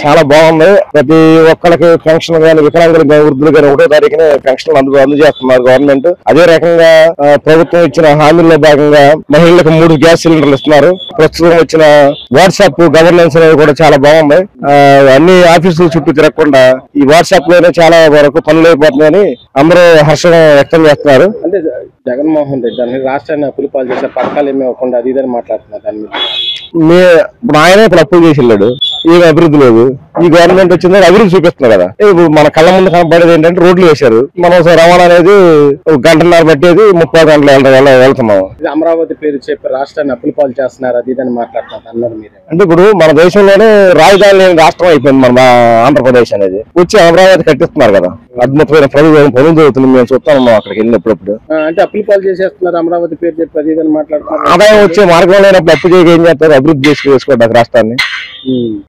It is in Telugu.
చాలా బాగుంది. ప్రతి ఒక్కరికి పెన్షన్ గానీ వికలాంగులు వృద్ధులు గానీ 1వ తారీఖునే పెన్షన్ అందజేస్తున్నారు గవర్నమెంట్. అదే రకంగా ప్రభుత్వం ఇచ్చిన హామీల్లో భాగంగా మహిళలకు 3 గ్యాస్ సిలిండర్లు ఇస్తున్నారు. ప్రస్తుతం వచ్చిన వాట్సాప్ గవర్నెన్స్ అనేది కూడా చాలా బాగుంది. అన్ని ఆఫీసుల చుట్టూ తిరగకుండా ఈ వాట్సాప్ లోనే చాలా వరకు పనులు అయిపోతున్నాయని అందరూ హర్షం వ్యక్తం చేస్తున్నారు. అంటే జగన్మోహన్ రెడ్డి రాష్ట్రాన్ని అప్పులు పాలు చేసే పథకాలు ఏమి ఇవ్వకుండా అది ఇదని మాట్లాడుతున్నారు. దాని మీద ఇప్పుడు ఆయన ఇప్పుడు అప్పులు చేసి వెళ్ళాడు, ఏం అభివృద్ధి లేదు. ఈ గవర్నమెంట్ వచ్చిందని అభివృద్ధి చూపిస్తున్నారు కదా. ఇప్పుడు మన కళ్ళ ముందు కనపడేది ఏంటంటే రోడ్లు వేశారు. మనం రవాణా అనేది 1 గంటన్నర పట్టేది 30 గంటలు వెళ్తున్నాం. అమరావతి పేరు చెప్పి రాష్ట్రాన్ని అప్పులు పాలు చేస్తున్నారు అది ఇదని మాట్లాడుతున్నారు అన్నారు మీరు. అంటే ఇప్పుడు మన దేశంలోనే రాజధాని లేని రాష్ట్రం అయిపోయింది మన ఆంధ్రప్రదేశ్ అనేది. వచ్చి అమరావతి కట్టిస్తున్నారు కదా, అద్భుతమైన పనులు జరుగుతుంది. మేము చూస్తాం అక్కడికి వెళ్ళినప్పుడు. అంటే అప్పులు పాలు చేసేస్తున్నారు అమరావతి పేరు చెప్పి అది ఇదని మాట్లాడుతున్నారు. ఆదాయం వచ్చే మార్గం లేనప్పుడు అప్పు చేయక ఏం చేస్తారు? అభివృద్ధి చేసుకోవడానికి రాష్ట్రాన్ని.